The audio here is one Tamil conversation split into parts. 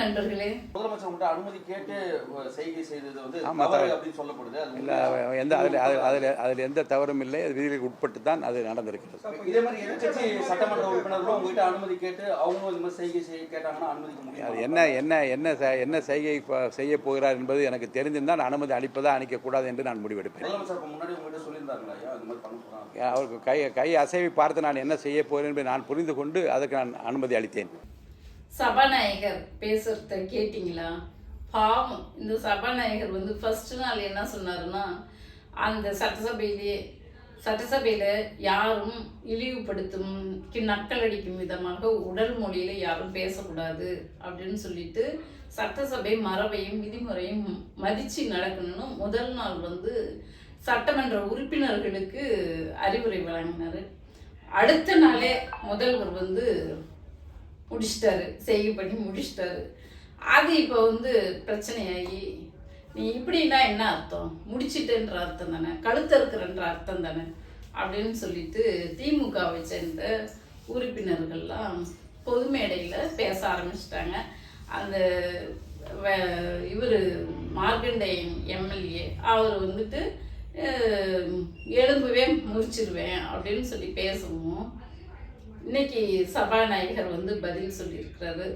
நண்பர்களே. முதலமைச்சர் உங்கள்கிட்ட அனுமதி கேட்டு செய்கை செய்தது வந்து தவறு அப்படின்னு சொல்லப்படுது. அதில் எந்த தவறும் இல்லை. அது விதிகளுக்கு உட்பட்டு தான் அது நடந்திருக்கிறது. இதே மாதிரி எதிர்க்கட்சி சட்டமன்ற உறுப்பினர்களும் உங்ககிட்ட அனுமதி கேட்டு அவங்களும் இந்த மாதிரி செய்கை கேட்டாங்கன்னா அனுமதிக்க முடியும். அது என்ன செய்கை செய்ய போகிறார் என்பது எனக்கு தெரிந்திருந்தால் அனுமதி அளிப்பதா அளிக்கக்கூடாது என்று நான் முடிவெடுப்பேன். முதலமைச்சர் முன்னாடி உங்கள்கிட்ட சொல்லியிருந்தாங்களா இந்த மாதிரி பண்ண போறாங்க? அவருக்கு கை அசைவை பார்த்து நான் என்ன செய்ய போகிறேன் என்பதை நான் புரிந்து கொண்டு அதுக்கு நான் அனுமதி அளித்தேன். சபாநாயகர் பேசுறத கேட்டீங்களா? பாவம், இந்த சபாநாயகர் வந்து ஃபர்ஸ்ட் நாள் என்ன சொன்னாருன்னா, அந்த சட்டசபையில யாரும் இழிவுபடுத்தும் நக்கல் அடிக்கும் விதமாக உடல் மொழியில யாரும் பேசக்கூடாது அப்படின்னு சொல்லிட்டு சட்டசபை மரபையும் விதிமுறையும் மதிச்சு நடக்கணும்னு முதல் நாள் வந்து சட்டமன்ற உறுப்பினர்களுக்கு அறிவுரை வழங்கினாரு. அடுத்த நாளே முதல்வர் வந்து முடிச்சிட்டாரு, செய்கை பண்ணி முடிச்சிட்டாரு. அது இப்போ வந்து பிரச்சனையாகி, நீ இப்படின்னா என்ன அர்த்தம், முடிச்சிட்டேன்ற அர்த்தம் தானே, கழுத்தறுக்கிறன்ற அர்த்தம் தானே அப்படின்னு சொல்லிட்டு திமுகவை சேர்ந்த உறுப்பினர்கள்லாம் பொது மேடையில் பேச ஆரம்பிச்சிட்டாங்க. அந்த இவர் மார்கண்டேயன் எம்எல்ஏ அவர் வந்துட்டு எலும்புவே முறிச்சிருவேன் அப்படின்னு சொல்லி பேசவும், இன்னைக்கு சபாநாயகர் வந்து பதில் சொல்லியிருக்கிறாரு.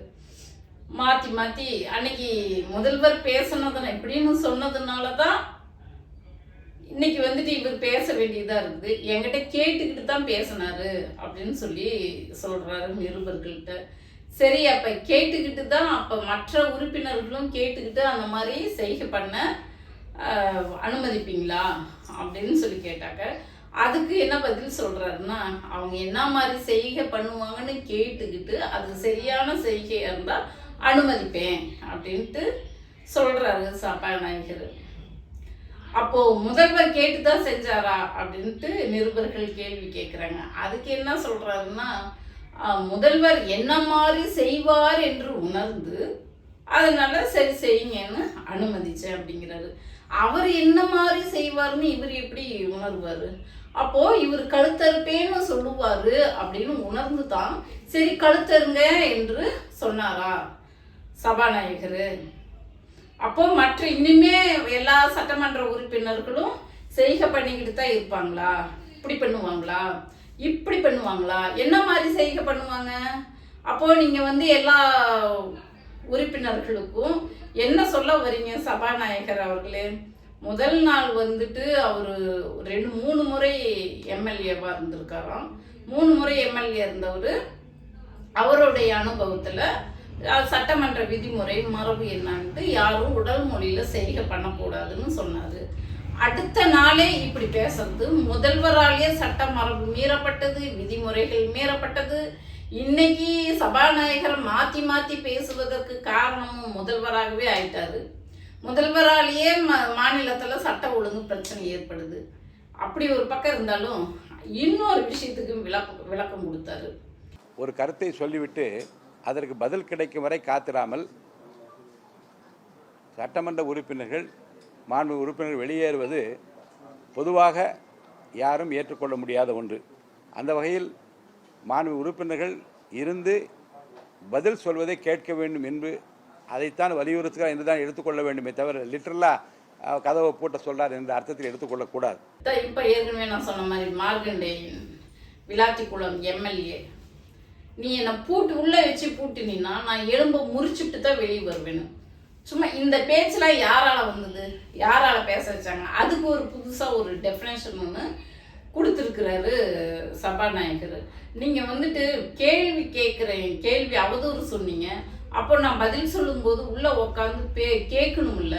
மாற்றி அன்னைக்கு முதல்வர் பேசினதுன்னு இப்படின்னு சொன்னதுனால தான் இன்னைக்கு வந்துட்டு இவர் பேச வேண்டியதாக இருக்குது. என்கிட்ட கேட்டுக்கிட்டு தான் பேசினாரு அப்படின்னு சொல்லி சொல்கிறாரு நிருபர்கள்ட்ட. சரி, அப்போ கேட்டுக்கிட்டு தான், அப்போ மற்ற உறுப்பினர்களும் கேட்டுக்கிட்டு அந்த மாதிரி செய்கை பண்ண அனுமதிப்பீங்களா அப்படின்னு சொல்லி கேட்டாக்க, அதுக்கு என்ன பதில் சொல்றாருன்னா, அவங்க என்ன மாதிரி செய்கை பண்ணுவாங்கன்னு கேட்டுக்கிட்டு அது சரியான செய்கையாக இருந்தால் அனுமதிப்பேன் அப்படின்ட்டு சொல்றாரு சபாநாயகர். அப்போ முதல்வர் கேட்டுதான் செஞ்சாரா அப்படின்ட்டு நிருபர்கள் கேள்வி கேட்குறாங்க. அதுக்கு என்ன சொல்றாருன்னா, முதல்வர் என்ன மாதிரி செய்வார் என்று உணர்ந்து அதனால சரி செய்யுங்கன்னு அனுமதிச்சேன் அப்படிங்கிறாரு. அவர் என்ன மாதிரி செய்வார்னு இவர் எப்படி உணர்வாரு? அப்போ இவர் கழுத்தறுப்பேன்னு சொல்லுவாரு அப்படின்னு உணர்ந்து தான் சரி கழுத்தருங்க என்று சொன்னாரா சபாநாயகர்? அப்போ மற்ற இனிமே எல்லா சட்டமன்ற உறுப்பினர்களும் செய்கை பண்ணிக்கிட்டு தான் இருப்பாங்களா? இப்படி பண்ணுவாங்களா, இப்படி பண்ணுவாங்களா, என்ன மாதிரி செய்கை பண்ணுவாங்க? அப்போ நீங்க வந்து எல்லா உறுப்பினர்களுக்கும் என்ன சொல்ல வரீங்க சபாநாயகர் அவர்களே? முதல் நாள் வந்துட்டு அவர் 2-3 முறை எம்எல்ஏவாக இருந்திருக்காராம். 3 முறை எம்எல்ஏ இருந்தவர் அவருடைய அனுபவத்தில் சட்டமன்ற விதிமுறை மரபு என்னான்ட்டு யாரும் உடல் மொழியில் செய்கை பண்ணக்கூடாதுன்னு சொன்னார். அடுத்த நாளே இப்படி பேசுறது, முதல்வராலேயே சட்ட மரபு மீறப்பட்டது, விதிமுறைகள் மீறப்பட்டது. இன்னைக்கு சபாநாயகர் மாற்றி பேசுவதற்கு காரணமும் முதல்வராகவே ஆயிட்டாரு. முதல்வராலேயே மாநிலத்தில் சட்ட ஒழுங்கு பிரச்சனை ஏற்படுது. அப்படி ஒரு பக்கம் இருந்தாலும் இன்னொரு விஷயத்துக்கு விளக்கம் கொடுத்தாரு. ஒரு கருத்தை சொல்லிவிட்டு அதற்கு பதில் கிடைக்கும் வரை காத்திராமல் சட்டமன்ற உறுப்பினர்கள் மாண்பு உறுப்பினர்கள் வெளியேறுவது பொதுவாக யாரும் ஏற்றுக்கொள்ள முடியாத ஒன்று. அந்த வகையில் மாண்பு உறுப்பினர்கள் இருந்து பதில் சொல்வதை கேட்க வேண்டும் என்று அதைத்தான் வலியுறுத்துகிறார் என்று தான் எடுத்துக்கொள்ள வேண்டுமே தவிர லிட்டரலாக கதவை பூட்ட சொல்றார் என்ற அர்த்தத்தில் எடுத்துக்கொள்ளக்கூடாது. இப்போ ஏற்கனவே நான் சொன்ன மாதிரி மார்கண்டேயன் விளாத்திக்குளம் எம்எல்ஏ, நீ என்னை உள்ளே வச்சு பூட்டினா நான் எலும்பை முறிச்சுட்டு தான் வெளியே வருவேன்னு சும்மா இந்த பேச்செலாம் யாரால வந்தது, யாரால பேச வச்சாங்க? அதுக்கு ஒரு புதுசாக ஒரு டெஃபினேஷன் ஒன்று கொடுத்துருக்கிறாரு சபாநாயகர். நீங்கள் வந்துட்டு கேள்வி கேள்வி அவதூறு சொன்னீங்க, அப்போ நான் பதில் சொல்லும்போது உள்ளே உட்காந்து கேட்கணும்ல.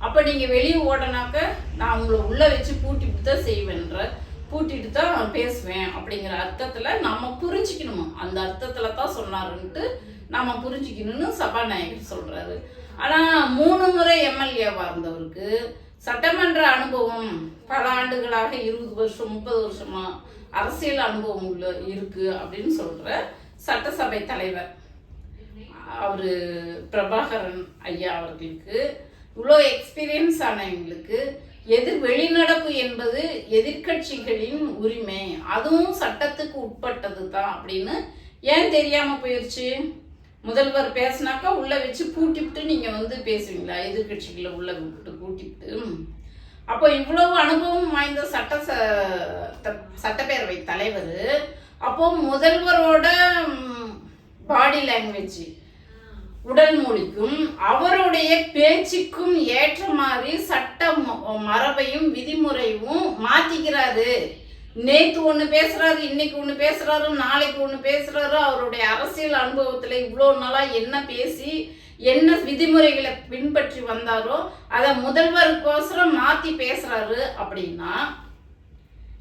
அப்போ நீங்கள் வெளியே ஓடனாக்க நான் உங்களை உள்ளே வச்சு பூட்டிட்டு தான் செய்வேன்ற, பூட்டிட்டு தான் பேசுவேன் அப்படிங்கிற அர்த்தத்தில் நம்ம புரிஞ்சிக்கணுமா? அந்த அர்த்தத்தில் தான் சொன்னாருன்ட்டு நம்ம புரிஞ்சிக்கணும்னு சபாநாயகர் சொல்கிறாரு. ஆனால் 3 முறை எம்எல்ஏவாக இருந்தவருக்கு சட்டமன்ற அனுபவம் பல ஆண்டுகளாக 20 வருஷம் 30 வருஷமா அரசியல் அனுபவம் இருக்கு அப்படின்னு சொல்கிற சட்டசபை தலைவர் அவர் பிரபாகரன் ஐயா அவர்களுக்கு, இவ்வளோ எக்ஸ்பீரியன்ஸ் ஆனவங்களுக்கு வெளிநடப்பு என்பது எதிர்கட்சிகளின் உரிமை, அதுவும் சட்டத்துக்கு உட்பட்டது தான் அப்படின்னு ஏன் தெரியாமல் போயிடுச்சு? முதல்வர் பேசினாக்கா உள்ள வச்சு பூட்டிவிட்டு நீங்க வந்து பேசுவீங்களா? எதிர்கட்சிகளை உள்ள விட்டு பூட்டிவிட்டு. அப்போ இவ்வளவு அனுபவம் வாய்ந்த சட்டப்பேரவை தலைவர், அப்போ முதல்வரோட பாடி லாங்குவேஜ், உடல் மொழிக்கும் அவருடைய பேச்சுக்கும் ஏற்ற மாதிரி சட்ட மரபையும் விதிமுறையும் மாத்திக்கிறாரு. நேத்து ஒண்ணு பேசுறாரு, இன்னைக்கு ஒண்ணு பேசுறாரு, நாளைக்கு ஒண்ணு பேசுறாரு. அவருடைய அரசியல் அனுபவத்துல இவ்வளவு நாளா என்ன பேசி என்ன விதிமுறைகளை பின்பற்றி வந்தாரோ அதை முதல்வருக்கோசரம் மாத்தி பேசுறாரு அப்படின்னா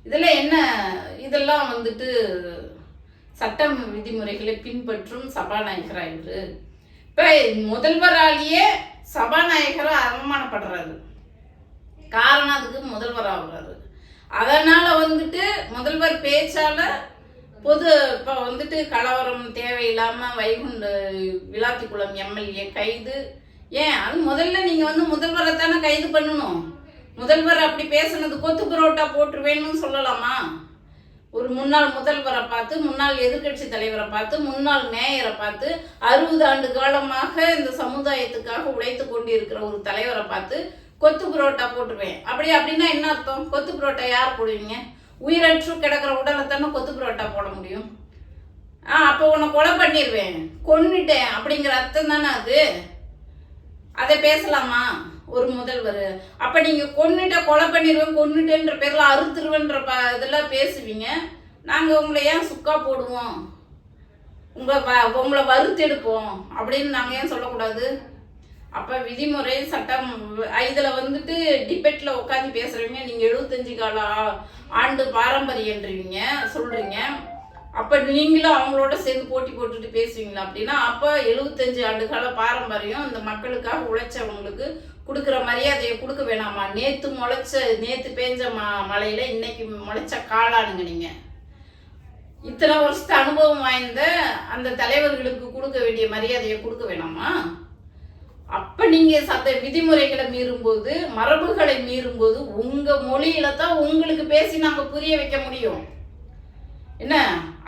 இதுல என்ன? இதெல்லாம் வந்துட்டு சட்டம் விதிமுறைகளை பின்பற்றும் சபாநாயகராயிரு. இப்ப முதல்வராலேயே சபாநாயகரை அவமானப்படுறாரு. காரணம் அதுக்கு முதல்வர் ஆகுறாரு. அதனால வந்துட்டு முதல்வர் பேச்சால இப்போ வந்துட்டு கலவரம் தேவையில்லாம வைகுண்ட விளாத்திக்குளம் எம்எல்ஏ கைது. ஏன் அது முதல்ல நீங்க வந்து முதல்வரை தானே கைது பண்ணணும். முதல்வர் அப்படி பேசுனது கொத்து புரோட்டா போட்டுருவேன்னு சொல்லலாமா? ஒரு முன்னாள் முதல்வரை பார்த்து, முன்னாள் எதிர்கட்சி தலைவரை பார்த்து, முன்னாள் மேயரை பார்த்து, 60 ஆண்டு காலமாக இந்த சமுதாயத்துக்காக உழைத்து கொண்டிருக்கிற ஒரு தலைவரை பார்த்து கொத்து புரோட்டா போட்டுருவேன் அப்படின்னா என்ன அர்த்தம்? கொத்து புரோட்டா யார் போடுவீங்க? உயிரற்று கிடக்கிற உடலை தானே கொத்து புரோட்டா போட முடியும். அப்போ உன்னை கொலை பண்ணிடுவேன், கொன்னுட்டேன் அப்படிங்கிற அர்த்தம் தானே அது. அதை பேசலாமா ஒரு முதல்வர்? அப்ப நீங்க கொலை பண்ணிடுவேன், கொன்னுட்டேன்ற பேர்ல அறுத்துருவேன்ற இதெல்லாம் பேசுவீங்க. நாங்க உங்களை ஏன் சுக்கா போடுவோம், உங்களை வறுத்தெடுப்போம் அப்படின்னு நாங்க ஏன் சொல்லக்கூடாது? அப்ப விதிமுறை சட்டம் இதுல வந்துட்டு டிபேட்ல உட்காந்து பேசுறீங்க. நீங்க 75 ஆண்டு பாரம்பரியன்றீங்க சொல்றீங்க. அப்ப நீங்களும் அவங்களோட சேர்ந்து போட்டி போட்டுட்டு பேசுவீங்களா? அப்படின்னா அப்ப 75 ஆண்டு கால பாரம்பரியம் இந்த மக்களுக்காக உழைச்சவங்களுக்கு கொடுக்குற மரியாதையை கொடுக்க வேணாமா? நேத்து பேஞ்ச மழையில இன்னைக்கு முளைச்ச காளானுங்க நீங்க. இத்தனை வருஷத்து அனுபவம் வாய்ந்த அந்த தலைவர்களுக்கு கொடுக்க வேண்டிய மரியாதையை கொடுக்க வேணாமா? அப்ப நீங்க விதிமுறைகளை மீறும்போது, மரபுகளை மீறும்போது உங்க மொழியில தான் உங்களுக்கு பேசி நாங்க புரிய வைக்க முடியும். என்ன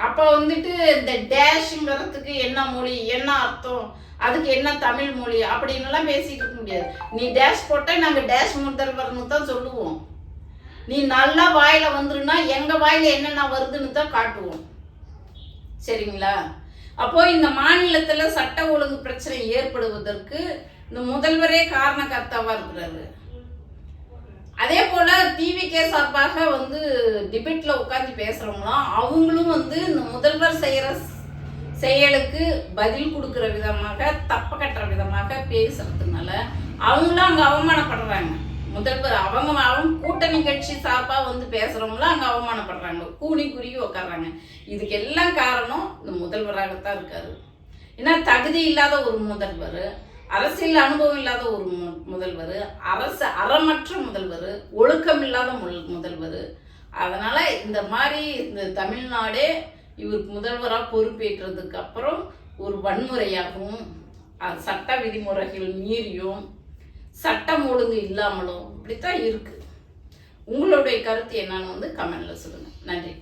அப்ப வந்துட்டு இந்த டேஷ்ங்கிறதுக்கு என்ன மொழி, என்ன அர்த்தம், அதுக்கு என்ன தமிழ் மொழி அப்படின்னு எல்லாம் பேசிட்டு இருக்க முடியாது. நீ டேஷ் போட்ட நாங்க டேஷ் முதல்வர்னு தான் சொல்லுவோம். நீ நல்லா வாயில வந்துருன்னா எங்க வாயில என்னென்ன வருதுன்னு தான் காட்டுவோம். சரிங்களா? அப்போ இந்த மாநிலத்துல சட்ட ஒழுங்கு பிரச்சனை ஏற்படுவதற்கு இந்த முதல்வரே காரணகர்த்தாவா இருக்கிறாரு. அதே போல டிவிகே சார்பாக வந்து டிபேட்ல உட்காந்து பேசுறவங்களாம் அவங்களும் வந்து இந்த முதல்வர் செய்யற செயலுக்கு பதில் கொடுக்கிற விதமாக, தப்ப கட்டுற விதமாக பேசுறதுனால அவங்களும் அங்க அவமானப்படுறாங்க. முதல்வர் அவங்க கூட்டணி கட்சி சார்பா வந்து பேசுறவங்களும் அங்க அவமானப்படுறாங்க, கூனி குறுகி உட்கார்றாங்க. இதுக்கு எல்லாம் காரணம் இந்த முதல்வராகத்தான் இருக்காரு. ஏன்னா தகுதி இல்லாத ஒரு முதல்வர், அரசியல் அனுபவம் இல்லாத ஒரு முதல்வர், அறமற்ற முதல்வர், ஒழுக்கம் இல்லாத முதல்வர். அதனால இந்த மாதிரி இந்த தமிழ்நாடே இவருக்கு முதல்வராக பொறுப்பேற்றதுக்கு அப்புறம் ஒரு வன்முறையாகவும் சட்ட விதிமுறைகள் மீறியும் சட்டம் ஒழுங்கு இல்லாமலும் இப்படித்தான் இருக்கு. உங்களுடைய கருத்து என்னன்னு வந்து கமெண்ட்ல சொல்லுங்க. நன்றி.